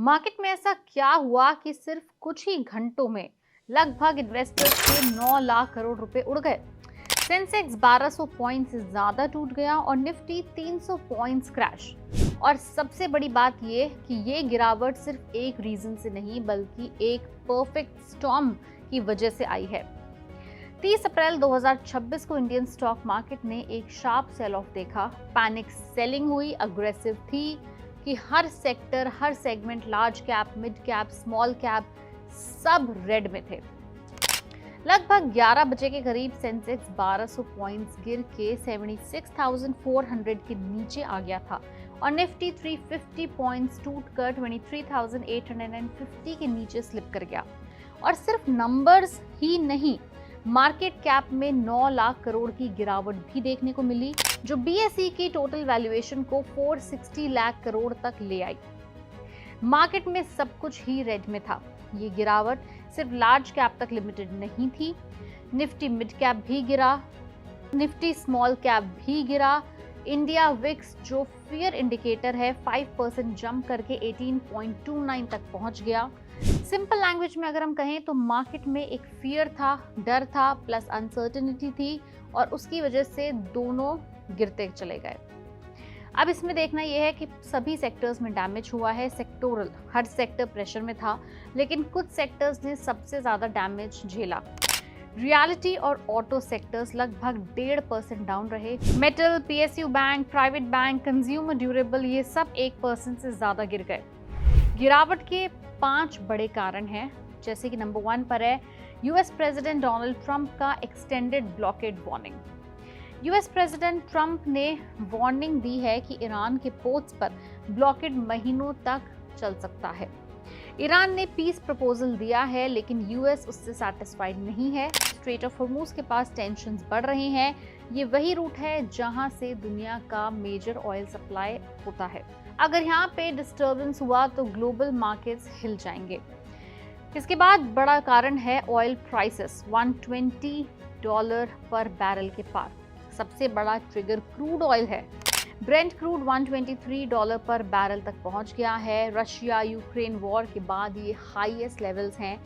Market में ऐसा क्या हुआ कि सिर्फ कुछ ही घंटों में लगभग इन्वेस्टर्स के 9 लाख करोड़ रुपए उड़ गए। सेंसेक्स 1200 पॉइंट से ज्यादा टूट गया और निफ्टी 300 पॉइंट्स क्रैश। और सबसे बड़ी बात ये कि ये गिरावट सिर्फ एक रीजन से नहीं बल्कि एक परफेक्ट स्टॉर्म की वजह से आई है। 30 अप्रैल 2026 को इंडियन स्टॉक मार्केट ने एक शार्प सेल ऑफ देखा। पैनिक सेलिंग हुई, अग्रेसिव थी कि हर सेक्टर, हर segment, large cap, mid cap, small cap, सब रेड में थे। लगभग 11 बजे के करीब सेंसेक्स 1200 पॉइंट्स गिर के 76,400 के नीचे आ गया था और निफ्टी 350 पॉइंट्स टूटकर 23,850 के नीचे स्लिप कर गया। और सिर्फ नंबर्स ही नहीं, मार्केट कैप में 9 लाख करोड़ की गिरावट भी देखने को मिली, जो बीएसई की टोटल वैल्यूएशन को 460 लाख करोड़ तक ले आई। मार्केट में सब कुछ ही रेड में था। ये गिरावट सिर्फ लार्ज कैप तक लिमिटेड नहीं थी। निफ्टी मिड कैप भी गिरा, निफ्टी स्मॉल कैप भी गिरा। इंडिया विक्स जो फियर इंडिकेटर है 5% जंप करके 18.29 तक पहुंच गया। सिंपल लैंग्वेज में अगर हम कहें तो मार्केट में एक फियर था, डर था, प्लस अनसर्टेनिटी थी और उसकी वजह से दोनों गिरते चले गए। अब इसमें देखना यह है कि सभी सेक्टर्स में डैमेज हुआ है। सेक्टोरल, हर सेक्टर प्रेशर में था, लेकिन कुछ सेक्टर्स ने सबसे ज्यादा डैमेज झेला। रियलिटी और ऑटो सेक्टर्स लगभग 1.5% डाउन रहे। Metal, PSU bank, private bank, consumer durable, ये सब 1% से ज्यादा गिर गए। गिरावट के 5 बड़े कारण हैं, जैसे कि नंबर 1 पर है यूएस प्रेसिडेंट डोनाल्ड ट्रंप का extended blockade warning. US president Trump ने वार्निंग दी है कि ईरान के पोर्ट्स पर ब्लॉकेड महीनों तक चल सकता है। ईरान ने पीस प्रपोजल दिया है, लेकिन यूएस उससे सैटिस्फाइड नहीं है। स्ट्रेट ऑफ हॉर्मुज के पास टेंशन्स बढ़ रहे हैं। ये वही रूट है जहां से दुनिया का मेजर ऑयल सप्लाई होता है। अगर यहाँ पे डिस्टर्बेंस हुआ तो ग्लोबल मार्केट्स हिल जाएंगे। इसके बाद बड़ा कारण है ऑयल प्राइसेस $120 पर बैरल के पार। सबसे बड़ा ट्रिगर क्रूड ऑयल है। ब्रेंट क्रूड $123 पर बैरल तक पहुंच गया है। रशिया यूक्रेन वॉर के बाद ये हाईएस्ट लेवल्स हैं।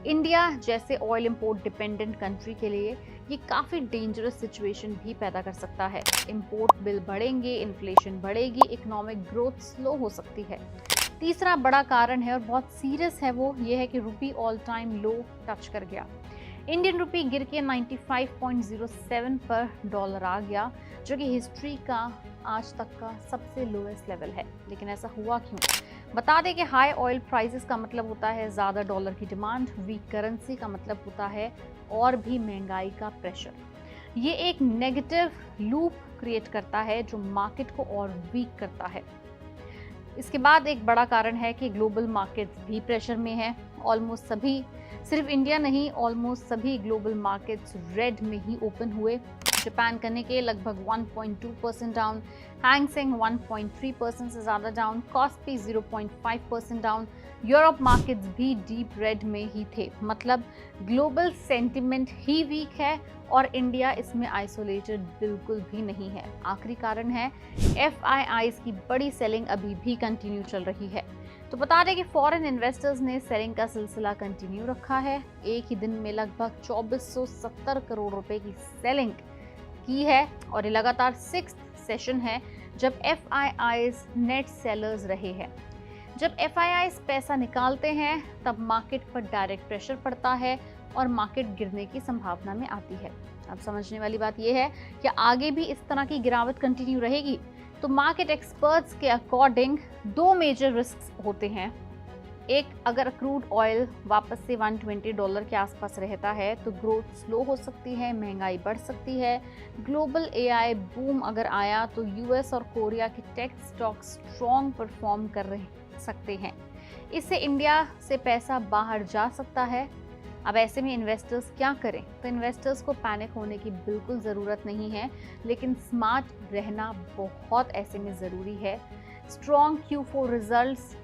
इंडिया जैसे ऑयल इंपोर्ट डिपेंडेंट कंट्री के लिए ये काफ़ी डेंजरस सिचुएशन भी पैदा कर सकता है। इंपोर्ट बिल बढ़ेंगे, इन्फ्लेशन बढ़ेगी, इकोनॉमिक ग्रोथ स्लो हो सकती है। तीसरा बड़ा कारण है और बहुत सीरियस है, वो ये है कि रुपी ऑल टाइम लो टच कर गया। इंडियन रुपी गिर के 95.07 पर डॉलर आ गया, जो कि हिस्ट्री का आज तक का सबसे लोएस्ट लेवल है। लेकिन ऐसा हुआ क्यों? बता दें कि हाई ऑयल प्राइसेस का मतलब होता है ज़्यादा डॉलर की डिमांड, वीक करेंसी का मतलब होता है और भी महंगाई का प्रेशर। ये एक नेगेटिव लूप क्रिएट करता है जो मार्केट को और वीक करता है। इसके बाद एक बड़ा कारण है कि ग्लोबल मार्केट्स भी प्रेशर में है। ऑलमोस्ट सभी, सिर्फ इंडिया नहीं, ऑलमोस्ट सभी ग्लोबल मार्केट्स रेड में ही ओपन हुए। जापान करने के लगभग 1.2% डाउन, हैंगसेंग 1.3% से ज़्यादा down, KOSPI 0.5% down. Europe markets भी डीप रेड में ही थे। मतलब ग्लोबल सेंटिमेंट ही वीक है और इंडिया इसमें आइसोलेटेड बिल्कुल भी नहीं है। आखिरी कारण है एफआईआईज की बड़ी सेलिंग अभी भी कंटिन्यू चल रही है। तो बता दें कि फॉरेन इन्वेस्टर्स ने सेलिंग का सिलसिला कंटिन्यू रखा है। एक ही दिन में लगभग 2470 करोड़ रुपए की सेलिंग की है और ये लगातार 6th सेशन है जब एफआईआईज नेट सेलर्स रहे हैं। जब एफआईआईज पैसा निकालते हैं तब मार्केट पर डायरेक्ट प्रेशर पड़ता है और मार्केट गिरने की संभावना में आती है। अब समझने वाली बात यह है कि आगे भी इस तरह की गिरावट कंटिन्यू रहेगी। तो मार्केट एक्सपर्ट्स के अकॉर्डिंग 2 मेजर रिस्क्स होते हैं। एक, अगर क्रूड ऑयल वापस से $120 के आसपास रहता है तो ग्रोथ स्लो हो सकती है, महंगाई बढ़ सकती है। ग्लोबल एआई बूम अगर आया तो यूएस और कोरिया के टेक स्टॉक्स स्ट्रॉन्ग परफॉर्म कर सकते हैं। इससे इंडिया से पैसा बाहर जा सकता है। अब ऐसे में इन्वेस्टर्स क्या करें? तो इन्वेस्टर्स को पैनिक होने की बिल्कुल ज़रूरत नहीं है, लेकिन स्मार्ट रहना बहुत ऐसे में ज़रूरी है। स्ट्रॉन्ग Q4 रिजल्ट्स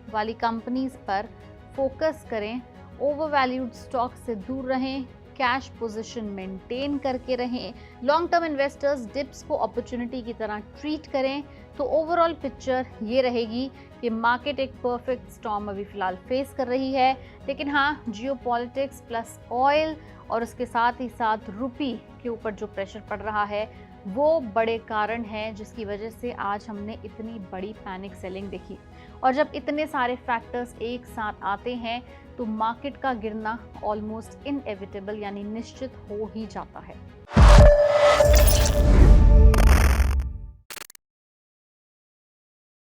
वाली कंपनीज पर फोकस करें, ओवर वैल्यूड स्टॉक से दूर रहें, कैश पोजीशन मेंटेन करके रहें। लॉन्ग टर्म इन्वेस्टर्स डिप्स को अपॉर्चुनिटी की तरह ट्रीट करें। तो ओवरऑल पिक्चर ये रहेगी ये मार्केट एक परफेक्ट स्टॉर्म अभी फिलहाल फेस कर रही है, लेकिन हाँ, जियोपॉलिटिक्स प्लस ऑयल और उसके साथ ही साथ रुपी के ऊपर जो प्रेशर पड़ रहा है वो बड़े कारण हैं जिसकी वजह से आज हमने इतनी बड़ी पैनिक सेलिंग देखी। और जब इतने सारे फैक्टर्स एक साथ आते हैं तो मार्केट का गिरना ऑलमोस्ट इनएविटेबल यानी निश्चित हो ही जाता है।